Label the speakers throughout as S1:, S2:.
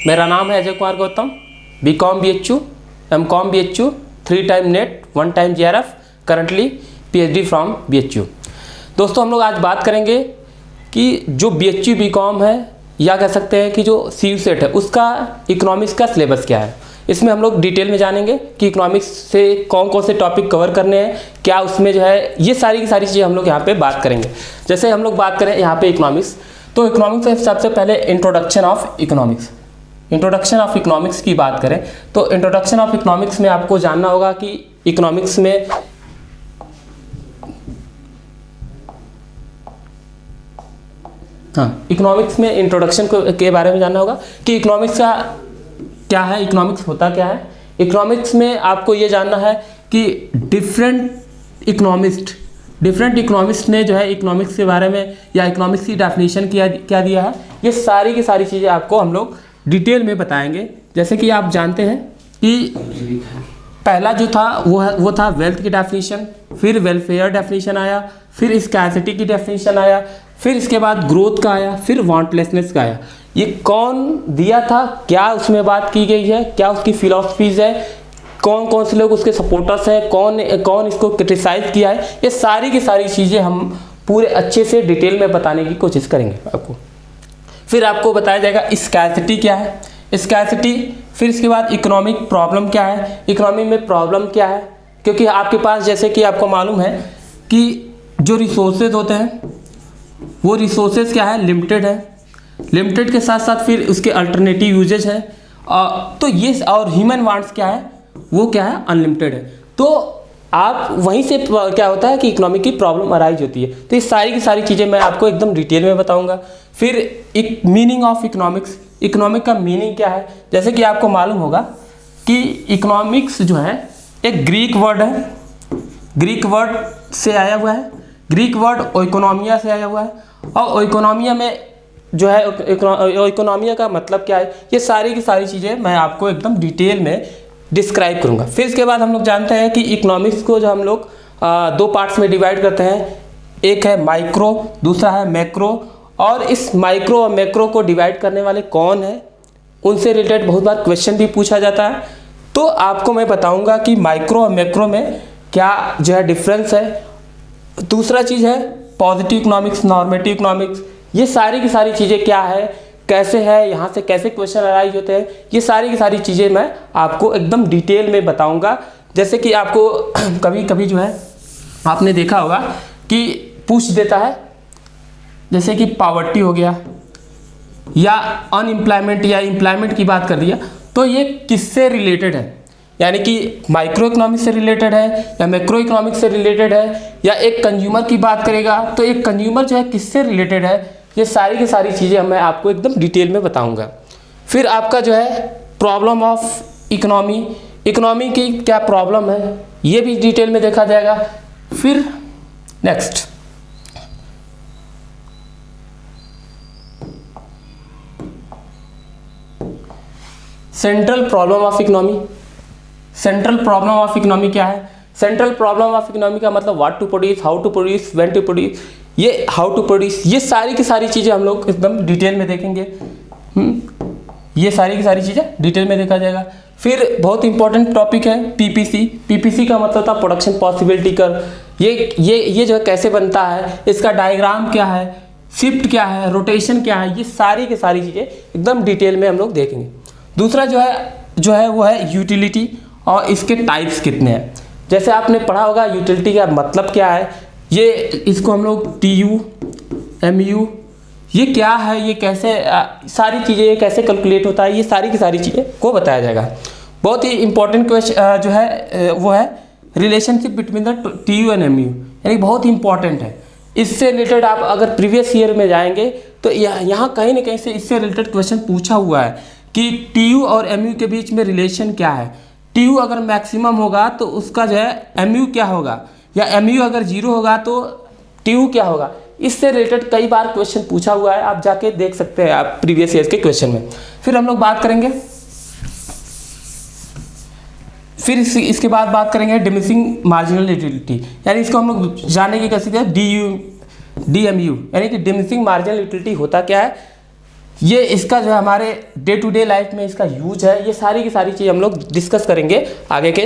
S1: मेरा नाम है Ajay Kumar Gautam, BCom BHU, MCom BHU, 3 time net, 1 time JRF, currently PhD from BHU। दोस्तों हम लोग आज बात करेंगे कि जो BHU BCom है या कह सकते हैं कि जो CU सेट है उसका इकोनॉमिक्स का सिलेबस क्या है। इसमें हम लोग डिटेल में जानेंगे कि इकोनॉमिक्स से कौन कौन से टॉपिक कवर करने हैं, क्या उसमें जो है ये सारी की सारी चीज़ें हम लोग यहाँ पे बात करेंगे। जैसे हम लोग बात करें यहाँ पे इकोनॉमिक्स, तो इकोनॉमिक्स में सबसे पहले introduction of economics. Introduction of economics की बात करें तो इंट्रोडक्शन ऑफ इकोनॉमिक्स में आपको जानना होगा कि इकोनॉमिक्स में इकोनॉमिक्स में इंट्रोडक्शन के बारे में जानना होगा कि इकोनॉमिक्स का क्या है, इकोनॉमिक्स होता क्या है। इकोनॉमिक्स में आपको ये जानना है कि डिफरेंट इकोनॉमिस्ट ने जो है इकोनॉमिक्स के बारे में या इकोनॉमिक्स की डेफिनेशन क्या दिया है, ये सारी की सारी चीज़ें आपको हम लोग डिटेल में बताएंगे। जैसे कि आप जानते हैं कि पहला जो था वो था वेल्थ की डेफिनेशन, फिर वेलफेयर डेफिनेशन आया, फिर स्कैर्सिटी की डेफिनेशन आया, फिर इसके बाद ग्रोथ का आया, फिर वांटलेसनेस का आया। ये कौन दिया था, क्या उसमें बात की गई है, क्या उसकी फिलॉसफीज है, कौन कौन से लोग उसके सपोर्टर्स हैं, कौन इसको क्रिटिसाइज किया है, ये सारी की सारी चीज़ें हम पूरे अच्छे से डिटेल में बताने की कोशिश करेंगे आपको। फिर आपको बताया जाएगा स्कैर्सिटी क्या है, स्कैर्सिटी, फिर इसके बाद इकोनॉमिक प्रॉब्लम क्या है, इकोनॉमी में प्रॉब्लम क्या है। क्योंकि आपके पास जैसे कि आपको मालूम है कि जो रिसोर्सेज होते हैं वो रिसोर्सेज क्या है, लिमिटेड है, लिमिटेड के साथ साथ फिर उसके अल्टरनेटिव यूजेज है, तो ये और ह्यूमन वांट्स क्या है, वो क्या है, अनलिमिटेड है। तो आप वहीं से क्या होता है कि इकोनॉमिक की प्रॉब्लम अराइज होती है। तो ये सारी की सारी चीज़ें मैं आपको एकदम डिटेल में बताऊंगा। फिर एक मीनिंग ऑफ इकोनॉमिक्स, इकोनॉमिक का मीनिंग क्या है। जैसे कि आपको मालूम होगा कि इकोनॉमिक्स जो है एक ग्रीक वर्ड है, ग्रीक वर्ड से आया हुआ है, ग्रीक वर्ड ओइकोनॉमिया से आया हुआ है, और ओइकोनॉमिया में जो है इकोनॉमिया का मतलब क्या है, ये सारी की सारी चीज़ें मैं आपको एकदम डिटेल में डिस्क्राइब करूँगा। फिर इसके बाद हम लोग जानते हैं कि इकोनॉमिक्स को जो हम लोग 2 पार्ट्स में डिवाइड करते हैं, एक है माइक्रो, दूसरा है मैक्रो। और इस माइक्रो और मैक्रो को डिवाइड करने वाले कौन है, उनसे रिलेटेड बहुत बार क्वेश्चन भी पूछा जाता है। तो आपको मैं बताऊँगा कि माइक्रो और मैक्रो में क्या जो है डिफरेंस है। दूसरा चीज़ है पॉजिटिव इकोनॉमिक्स, नॉर्मेटिव इकोनॉमिक्स, ये सारी की सारी चीज़ें क्या है, कैसे है, यहाँ से कैसे क्वेश्चन अराइज होते हैं, ये सारी की सारी चीज़ें मैं आपको एकदम डिटेल में बताऊंगा। जैसे कि आपको कभी कभी जो है आपने देखा होगा कि पूछ देता है, जैसे कि पॉवर्टी हो गया या अनएम्प्लॉयमेंट या एम्प्लॉयमेंट की बात कर दिया, तो ये किससे रिलेटेड है, यानी कि माइक्रो इकोनॉमिक्स से रिलेटेड है या मैक्रो इकोनॉमिक्स से रिलेटेड है, या एक कंज्यूमर की बात करेगा तो एक कंज्यूमर जो है किससे रिलेटेड है, ये सारी की सारी चीज़ें मैं आपको एकदम डिटेल में बताऊंगा। फिर आपका जो है प्रॉब्लम ऑफ इकोनॉमी, इकोनॉमी की क्या प्रॉब्लम है, ये भी डिटेल में देखा जाएगा। फिर next central problem of economy. Central problem of economy क्या है, सेंट्रल प्रॉब्लम ऑफ इकोनॉमी का मतलब what to produce, how to produce, when to produce, ये हाउ टू प्रोड्यूस, ये सारी की सारी चीज़ें हम लोग एकदम डिटेल में देखेंगे। ये सारी की सारी चीज़ें डिटेल में देखा जाएगा। फिर बहुत इंपॉर्टेंट टॉपिक है पीपीसी। पीपीसी का मतलब था प्रोडक्शन पॉसिबिलिटी कर्व। ये जो है कैसे बनता है, इसका डायग्राम क्या है, शिफ्ट क्या है, रोटेशन क्या है, ये सारी की सारी चीज़ें एकदम डिटेल में हम लोग देखेंगे। दूसरा जो है वो है यूटिलिटी, और इसके टाइप्स कितने हैं। जैसे आपने पढ़ा होगा यूटिलिटी का मतलब क्या है, ये इसको हम लोग TU, MU, ये क्या है, ये कैसे सारी चीज़ें, ये कैसे कैलकुलेट होता है, ये सारी की सारी चीज़ें को बताया जाएगा। बहुत ही इंपॉर्टेंट क्वेश्चन जो है वो है relationship between the TU and MU, यानी बहुत ही इंपॉर्टेंट है। इससे रिलेटेड आप अगर प्रीवियस ईयर में जाएंगे तो यहाँ कहीं ना कहीं से इससे रिलेटेड क्वेश्चन पूछा हुआ है कि TU और MU के बीच में रिलेशन क्या है। TU अगर मैक्सिमम होगा तो उसका जो है MU क्या होगा, या MU अगर 0 होगा तो TU क्या होगा। इससे रिलेटेड कई बार क्वेश्चन पूछा हुआ है, आप जाके देख सकते हैं आप प्रीवियस ईयर के क्वेश्चन में। फिर हम लोग बात करेंगे, फिर इसके बाद बात करेंगे डिमिनिशिंग मार्जिनल यूटिलिटी, यानी इसको हम लोग जानने की कैसे DMU, यानी कि डिमिनिशिंग मार्जिनल यूटिलिटी होता क्या है। ये इसका जो है हमारे डे टू डे लाइफ में इसका यूज है, ये सारी की सारी चीज़ हम लोग डिस्कस करेंगे आगे के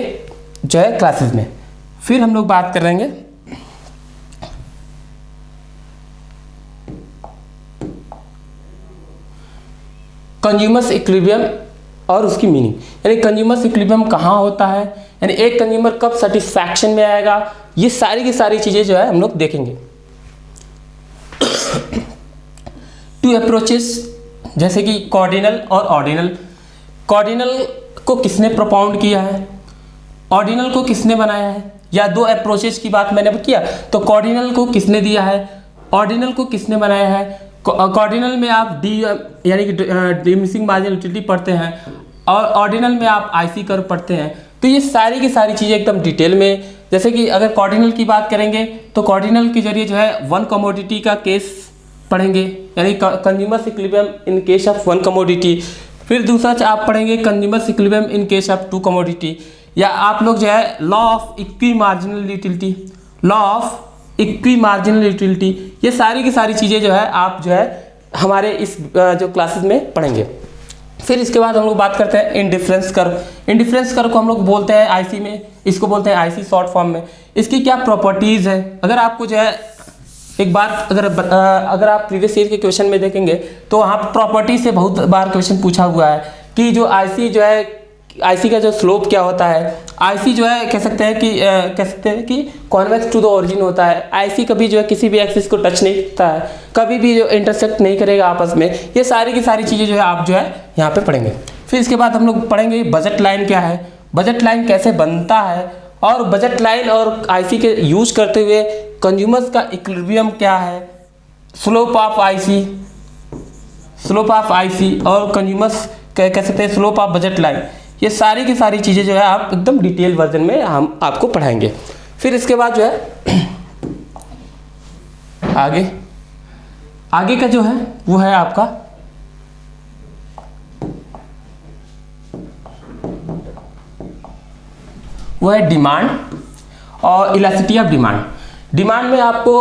S1: जो है क्लासेस में। फिर हम लोग बात करेंगे कंज्यूमर्स इक्विलिब्रियम और उसकी मीनिंग, यानी कंज्यूमर्स इक्विलिब्रियम कहाँ होता है, यानी एक कंज्यूमर कब सेटिस्फैक्शन में आएगा, ये सारी की सारी चीज़ें जो है हम लोग देखेंगे। टू अप्रोचेस जैसे कि कॉर्डिनल और ऑर्डिनल। कॉर्डिनल को किसने प्रोपाउंड किया है, ऑर्डिनल को किसने बनाया है, या दो अप्रोचेस की बात मैंने किया तो कॉर्डिनल को किसने दिया है, ऑर्डिनल को किसने बनाया है। कॉर्डिनल में आप डी यानी कि डिमिनिशिंग मार्जिनल यूटिलिटी पढ़ते हैं और ऑर्डिनल में आप आईसी कर्व पढ़ते हैं। तो ये सारी की सारी चीज़ें एकदम डिटेल में, जैसे कि अगर कॉर्डिनल की बात करेंगे तो कॉर्डिनल के जरिए जो है वन कमोडिटी का केस पढ़ेंगे, यानी consumers equilibrium in case of one commodity. फिर दूसरा आप पढ़ेंगे consumers equilibrium in case of two commodity, या आप लोग जो है law of equi marginal utility, law of equi marginal utility, ये सारी की सारी चीज़ें जो है आप जो है हमारे इस जो क्लासेस में पढ़ेंगे। फिर इसके बाद हम लोग बात करते हैं इंडिफरेंस कर्व। इंडिफरेंस कर्व को हम लोग बोलते हैं आईसी में, इसको बोलते हैं आईसी शॉर्ट फॉर्म में। इसकी क्या प्रॉपर्टीज़ है, अगर आपको जो है एक बात अगर आप प्रीवियस ईयर के क्वेश्चन में देखेंगे तो वहाँ प्रॉपर्टी से बहुत बार क्वेश्चन पूछा हुआ है कि जो आईसी जो है, आईसी का जो स्लोप क्या होता है। आईसी जो है कह सकते हैं कि कॉन्वेक्स टू द ओरिजिन होता है। आईसी कभी जो है किसी भी एक्सिस को टच नहीं करता है, कभी भी जो इंटरसेक्ट नहीं करेगा आपस में। ये सारी की सारी चीज़ें जो है आप जो है यहाँ पे पढ़ेंगे। फिर इसके बाद हम लोग पढ़ेंगे बजट लाइन क्या है, बजट लाइन कैसे बनता है, और बजट लाइन और आईसी के यूज करते हुए कंज्यूमर्स का इक्विलिब्रियम क्या है, स्लोप ऑफ आईसी और कंज्यूमर्स कह सकते हैं स्लोप ऑफ बजट लाइन। ये सारी की सारी चीज़ें जो है आप एकदम डिटेल वर्जन में हम आपको पढ़ाएंगे। फिर इसके बाद जो है आगे का जो है वो है आपका वो है डिमांड और इलास्टिसिटी ऑफ डिमांड। डिमांड में आपको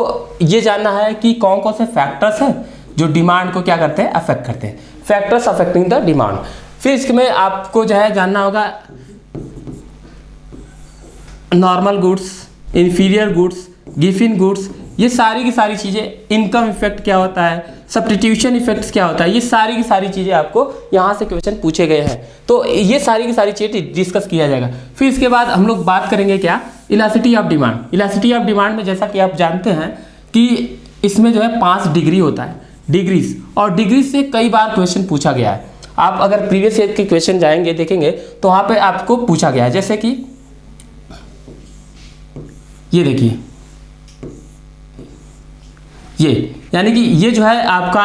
S1: ये जानना है कि कौन कौन से फैक्टर्स हैं जो डिमांड को क्या करते हैं, अफेक्ट करते हैं, फैक्टर्स अफेक्टिंग द डिमांड। फिर इसमें आपको जो है जानना होगा normal goods, inferior goods, Giffen goods, ये सारी की सारी चीज़ें, इनकम इफेक्ट क्या होता है, सब्स्टिट्यूशन इफेक्ट्स क्या होता है, ये सारी की सारी चीज़ें आपको यहाँ से क्वेश्चन पूछे गए हैं। तो ये सारी की सारी चीज़ें डिस्कस किया जाएगा। फिर इसके बाद हम लोग बात करेंगे क्या, elasticity of demand. Elasticity of demand में जैसा कि आप जानते हैं कि इसमें जो है 5 डिग्री होता है, डिग्रीज, और डिग्री से कई बार क्वेश्चन पूछा गया है। आप अगर प्रीवियस ईयर के क्वेश्चन जाएंगे देखेंगे तो वहाँ पे आपको पूछा गया है, जैसे कि ये देखिए, ये यानी कि ये जो है आपका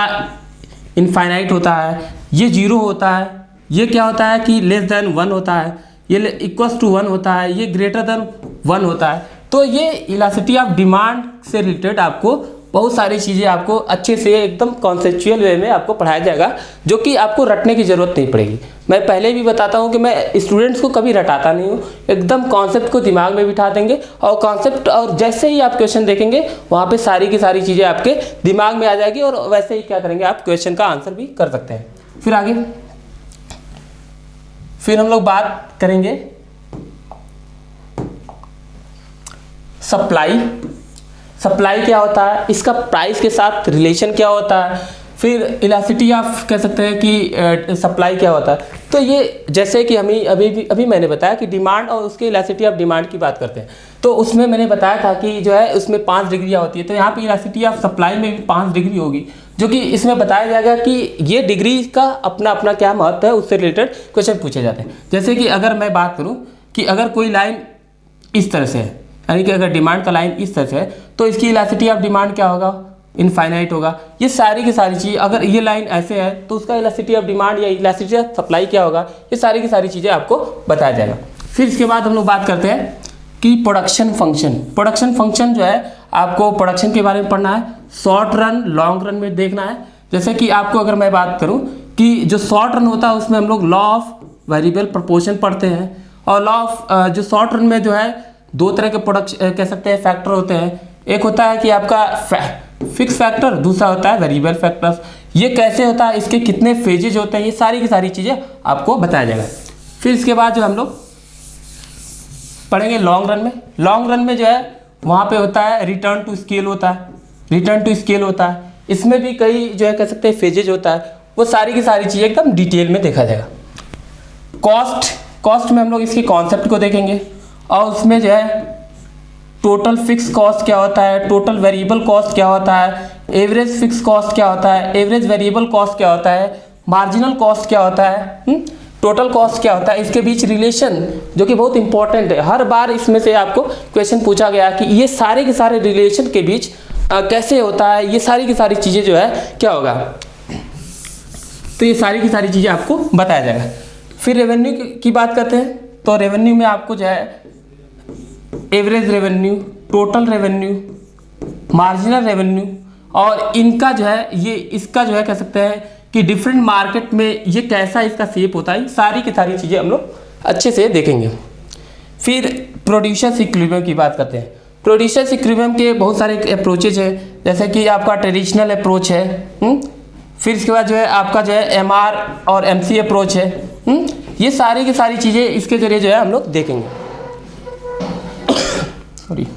S1: इनफाइनाइट होता है, ये 0 होता है, ये क्या होता है कि लेस देन 1 होता है, ये इक्वल्स टू 1 होता है, ये ग्रेटर देन 1 होता है। तो ये इलास्टिसिटी ऑफ डिमांड से रिलेटेड आपको बहुत सारी चीज़ें आपको अच्छे से एकदम कॉन्सेप्चुअल वे में आपको पढ़ाया जाएगा, जो कि आपको रटने की ज़रूरत नहीं पड़ेगी। मैं पहले भी बताता हूँ कि मैं स्टूडेंट्स को कभी रटाता नहीं हूँ, एकदम कॉन्सेप्ट को दिमाग में बिठा देंगे, और कॉन्सेप्ट और जैसे ही आप क्वेश्चन देखेंगे वहाँ पे सारी की सारी चीज़ें आपके दिमाग में आ जाएगी, और वैसे ही क्या करेंगे आप क्वेश्चन का आंसर भी कर सकते हैं। फिर आगे फिर हम लोग बात करेंगे सप्लाई क्या होता है, इसका प्राइस के साथ रिलेशन क्या होता है, फिर इलास्टिसिटी ऑफ कह सकते हैं कि सप्लाई क्या होता है। तो ये जैसे कि हमें अभी मैंने बताया कि डिमांड और उसके इलास्टिसिटी ऑफ डिमांड की बात करते हैं, तो उसमें मैंने बताया था कि जो है उसमें 5 डिग्रियाँ होती है। तो यहाँ पे इलास्टिसिटी ऑफ सप्लाई में भी 5 डिग्री होगी, जो कि इसमें बताया जाएगा कि ये डिग्री का अपना अपना क्या महत्व है, उससे रिलेटेड क्वेश्चन पूछे जाते हैं। जैसे कि अगर मैं बात करूँ कि अगर कोई लाइन इस तरह से है, यानी कि अगर डिमांड का लाइन इस तरह से है, तो इसकी इलास्टिसिटी ऑफ डिमांड क्या होगा, इनफाइनाइट होगा। ये सारी की सारी चीज़, अगर ये लाइन ऐसे है तो उसका इलास्टिसिटी ऑफ डिमांड या इलास्टिसिटी ऑफ सप्लाई क्या होगा, ये सारी की सारी चीज़ें आपको बताया जाएगा। फिर इसके बाद हम लोग बात करते हैं कि प्रोडक्शन फंक्शन जो है आपको प्रोडक्शन के बारे में पढ़ना है, शॉर्ट रन लॉन्ग रन में देखना है। जैसे कि आपको अगर मैं बात करूँ कि जो शॉर्ट रन होता है उसमें हम लोग लॉ ऑफ वेरिएबल प्रोपोर्शन पढ़ते हैं, और लॉ ऑफ जो शॉर्ट रन में जो है 2 तरह के प्रोडक्शन कह सकते हैं फैक्टर होते हैं। एक होता है कि आपका फिक्स फैक्टर, दूसरा होता है वेरिएबल फैक्टर्स। ये कैसे होता है, इसके कितने फेजेज होते हैं, ये सारी की सारी चीज़ें आपको बताया जाएगा। फिर इसके बाद जो हम लोग पढ़ेंगे लॉन्ग रन में। लॉन्ग रन में जो है वहाँ पे होता है रिटर्न टू स्केल होता है, रिटर्न टू स्केल होता है। इसमें भी कई जो है कह सकते हैं फेजेज होता है, वो सारी की सारी चीज़ें एकदम डिटेल में देखा जाएगा। कॉस्ट में हम लोग इसके कॉन्सेप्ट को देखेंगे और उसमें जो है टोटल फिक्स कॉस्ट क्या होता है, टोटल वेरिएबल कॉस्ट क्या होता है, एवरेज फिक्स कॉस्ट क्या होता है, एवरेज वेरिएबल कॉस्ट क्या होता है, मार्जिनल कॉस्ट क्या होता है, टोटल कॉस्ट क्या होता है, इसके बीच रिलेशन जो कि बहुत इंपॉर्टेंट है। हर बार इसमें से आपको क्वेश्चन पूछा गया कि ये सारे के सारे रिलेशन के बीच कैसे होता है, ये सारी की सारी चीज़ें जो है क्या होगा, तो ये सारी की सारी चीज़ें आपको बताया जाएगा। फिर रेवेन्यू की बात करते हैं, तो रेवेन्यू में आपको जो है average revenue, total revenue, marginal revenue और इनका जो है ये इसका जो है कह सकते हैं कि डिफरेंट मार्केट में ये कैसा इसका शेप होता है, सारी की सारी चीज़ें हम लोग अच्छे से देखेंगे। फिर प्रोड्यूसर्स इक्विलिब्रियम की बात करते हैं। प्रोड्यूसर्स इक्विलिब्रियम के बहुत सारे अप्रोचेज है, जैसे कि आपका ट्रेडिशनल अप्रोच है, फिर इसके बाद जो है आपका जो है MR और MC अप्रोच है, ये सारी की सारी चीज़ें इसके जरिए जो है हम लोग देखेंगे। सॉरी,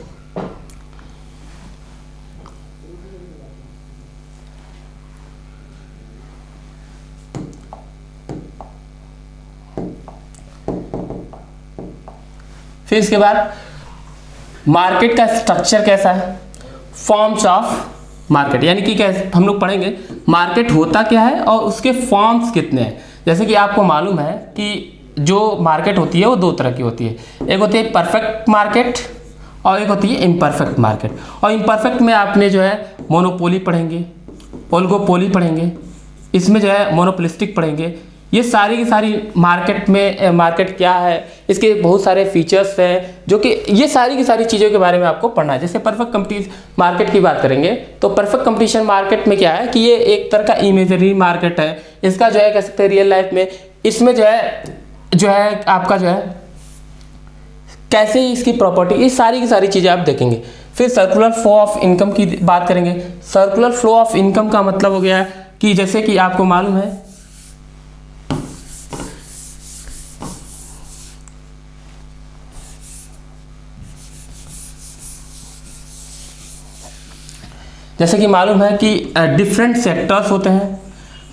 S1: फिर इसके बाद मार्केट का स्ट्रक्चर कैसा है, फॉर्म्स ऑफ मार्केट, यानी कि कैसे हम लोग पढ़ेंगे मार्केट होता क्या है और उसके फॉर्म्स कितने हैं। जैसे कि आपको मालूम है कि जो मार्केट होती है वो दो तरह की होती है, एक होती है परफेक्ट मार्केट और एक होती है इम्परफेक्ट मार्केट। और इम्परफेक्ट में आपने जो है मोनोपोली पढ़ेंगे, ओलिगोपोली पढ़ेंगे, इसमें जो है मोनोपोलिस्टिक पढ़ेंगे। ये सारी की सारी मार्केट में मार्केट क्या है, इसके बहुत सारे फीचर्स हैं जो कि ये सारी की सारी चीज़ों के बारे में आपको पढ़ना है। जैसे परफेक्ट कंपटीशन मार्केट की बात करेंगे तो परफेक्ट कंपटीशन मार्केट में क्या है कि ये एक तरह का इमेजरी मार्केट है, इसका जो है कह सकते हैं रियल लाइफ में इसमें जो है आपका जो है कैसे इसकी प्रॉपर्टी, ये सारी की सारी चीज़ें आप देखेंगे। फिर सर्कुलर फ्लो ऑफ इनकम की बात करेंगे। सर्कुलर फ्लो ऑफ इनकम का मतलब हो गया कि जैसे कि आपको मालूम है कि डिफरेंट सेक्टर्स होते हैं,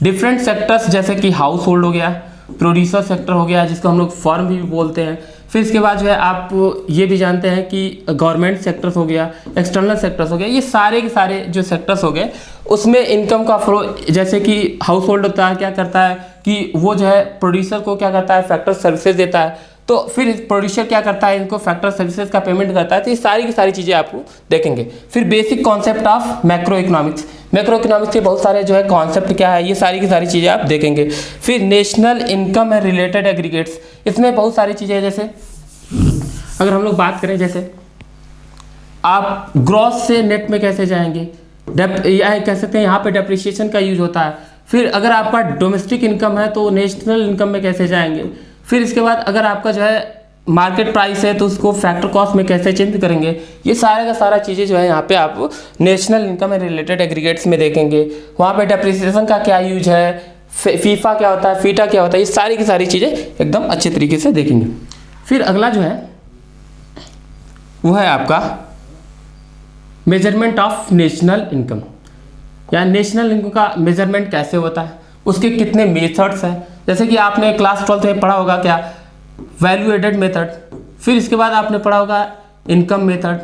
S1: डिफरेंट सेक्टर्स जैसे कि हाउस होल्ड हो गया, प्रोड्यूसर सेक्टर हो गया जिसको हम लोग फर्म भी बोलते हैं। फिर इसके बाद जो है आप ये भी जानते हैं कि गवर्नमेंट सेक्टर्स हो गया, एक्सटर्नल सेक्टर्स हो गया, ये सारे के सारे जो सेक्टर्स हो गए उसमें इनकम का फ्लो, जैसे कि हाउस होल्ड होता है क्या करता है कि वो जो है प्रोड्यूसर को क्या करता है फैक्टर सर्विसेज देता है, तो फिर प्रोड्यूसर क्या करता है इनको फैक्टर सर्विसेज का पेमेंट करता है। तो ये सारी की सारी चीज़ें आपको देखेंगे। फिर basic concept of macro economics, macro economics के बहुत सारे जो है कॉन्सेप्ट क्या है, ये सारी की सारी चीज़ें आप देखेंगे। फिर national income and related aggregates, इसमें बहुत सारी चीज़ें, जैसे अगर हम लोग बात करें जैसे आप ग्रॉस से नेट में कैसे जाएंगे, या कह सकते हैं यहाँ पे डेप्रिसिएशन का यूज होता है। फिर अगर आपका डोमेस्टिक इनकम है तो नेशनल इनकम में कैसे जाएंगे। फिर इसके बाद अगर आपका जो है मार्केट प्राइस है तो उसको फैक्टर कॉस्ट में कैसे चेंज करेंगे। ये सारे का सारा चीज़ें जो है यहाँ पे आप national income and related aggregates में देखेंगे। वहाँ पे डेप्रिसिएशन का क्या यूज है, फीफा क्या होता है, फीटा क्या होता है, ये सारी की सारी चीज़ें एकदम अच्छे तरीके से देखेंगे। फिर अगला जो है वो है आपका मेजरमेंट ऑफ नेशनल इनकम, या नेशनल इनकम का मेजरमेंट कैसे होता है, उसके कितने मेथड्स हैं। जैसे कि आपने क्लास 12 में पढ़ा होगा क्या, वैल्यू एडेड मेथड, फिर इसके बाद आपने पढ़ा होगा इनकम मेथड,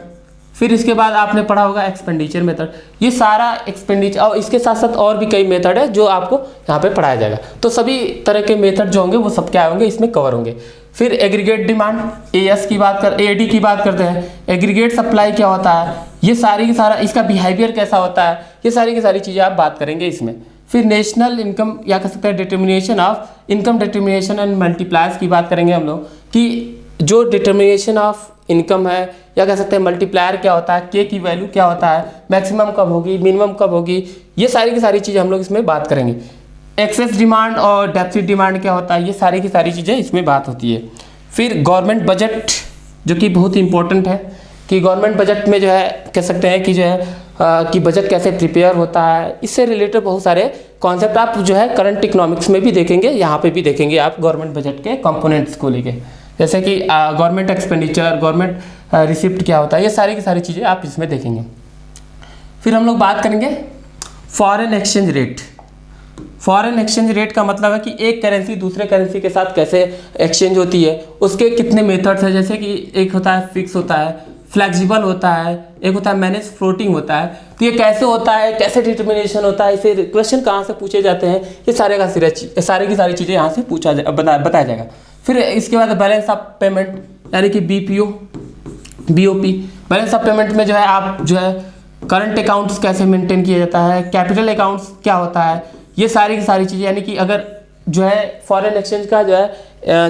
S1: फिर इसके बाद आपने पढ़ा होगा एक्सपेंडिचर मेथड। ये सारा एक्सपेंडिचर और इसके साथ साथ और भी कई मेथड है जो आपको यहाँ पे पढ़ाया जाएगा। तो सभी तरह के मेथड जो होंगे वो सब क्या होंगे इसमें कवर होंगे। फिर एग्रीगेट डिमांड, AD की बात करते हैं। एग्रीगेट सप्लाई क्या होता है, ये सारी की सारा इसका बिहेवियर कैसा होता है, ये सारी की सारी चीज़ें आप बात करेंगे इसमें। फिर नेशनल इनकम या कह सकते हैं determination of income, determination and multipliers की बात करेंगे हम लोग कि जो डिटर्मिनेशन ऑफ इनकम है या कह सकते हैं मल्टीप्लायर क्या होता है, के की वैल्यू क्या होता है, मैक्सिमम कब होगी, मिनिमम कब होगी, ये सारी की सारी चीज़ें हम लोग इसमें बात करेंगे। एक्सेस डिमांड और डेफिसिट डिमांड क्या होता है, ये सारी की सारी चीज़ें इसमें बात होती है। फिर गवर्नमेंट बजट जो कि बहुत इंपॉर्टेंट है कि गवर्नमेंट बजट में जो है कह सकते हैं कि जो है कि बजट कैसे प्रिपेयर होता है, इससे रिलेटेड बहुत सारे कॉन्सेप्ट आप जो है करंट इकोनॉमिक्स में भी देखेंगे, यहाँ पे भी देखेंगे आप गवर्नमेंट बजट के कंपोनेंट्स को लेके, जैसे कि गवर्नमेंट एक्सपेंडिचर, गवर्नमेंट रिसिप्ट क्या होता है, ये सारी की सारी चीज़ें आप इसमें देखेंगे। फिर हम लोग बात करेंगे foreign exchange rate. Foreign exchange rate का मतलब है कि एक करेंसी दूसरे करेंसी के साथ कैसे एक्सचेंज होती है, उसके कितने मेथड्स हैं, जैसे कि एक होता है फिक्स होता है, फ्लेक्सिबल होता है, एक होता है मैनेज फ्लोटिंग होता है। तो ये कैसे होता है, कैसे डिटर्मिनेशन होता है, इसे क्वेश्चन कहाँ से पूछे जाते हैं, ये सारी की सारी चीज़ें यहाँ से बताया जाएगा। फिर इसके बाद बैलेंस ऑफ पेमेंट यानी कि BPO BOP। Balance of payment में जो है आप जो है करंट अकाउंट्स कैसे मेंटेन किया जाता है, कैपिटल अकाउंट्स क्या होता है, ये सारी की सारी चीज़ें, यानी कि अगर जो है फॉरेन एक्सचेंज का जो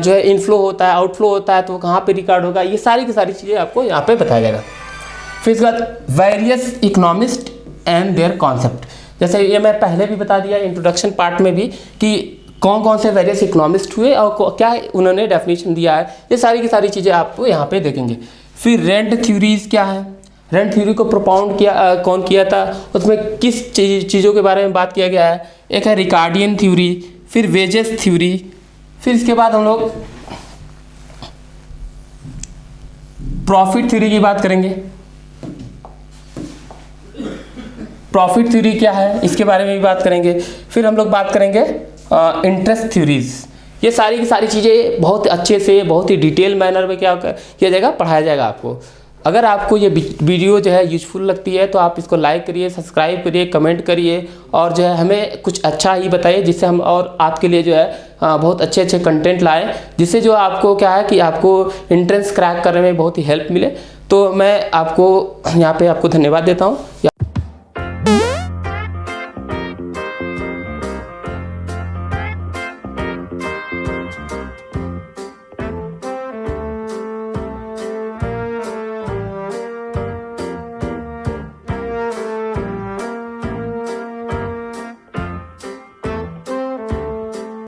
S1: है इनफ्लो होता है, आउटफ्लो होता है, तो कहाँ पे रिकॉर्ड होगा, ये सारी की सारी चीज़ें आपको यहाँ पे बताया जाएगा। फिर इसके बाद various economist and their concept, जैसे ये मैं पहले भी बता दिया इंट्रोडक्शन पार्ट में भी कि कौन कौन से वेरियस इकोनॉमिस्ट हुए और क्या उन्होंने डेफिनेशन दिया है, ये सारी की सारी चीज़ें आपको यहाँ पे देखेंगे। फिर रेंट थ्योरीज क्या है, रेंट थ्योरी को प्रोपाउंड कौन किया था, उसमें किस चीज़ों के बारे में बात किया गया है, एक है रिकार्डियन थ्योरी, फिर वेजेस थ्योरी। फिर इसके बाद हम लोग प्रॉफिट थ्योरी की बात करेंगे। प्रॉफिट थ्योरी क्या है इसके बारे में भी बात करेंगे। फिर हम लोग बात करेंगे इंटरेस्ट थ्योरीज। ये सारी की सारी चीज़ें बहुत अच्छे से, बहुत ही डिटेल मैनर में क्या किया जाएगा, पढ़ाया जाएगा आपको। अगर आपको ये वीडियो जो है यूजफुल लगती है तो आप इसको लाइक करिए, सब्सक्राइब करिए, कमेंट करिए और जो है हमें कुछ अच्छा ही बताइए, जिससे हम और आपके लिए जो है बहुत अच्छे अच्छे कंटेंट लाएं, जिससे जो आपको क्या है कि आपको एंट्रेंस क्रैक करने में बहुत ही हेल्प मिले। तो मैं आपको यहाँ पे आपको धन्यवाद देता हूँ।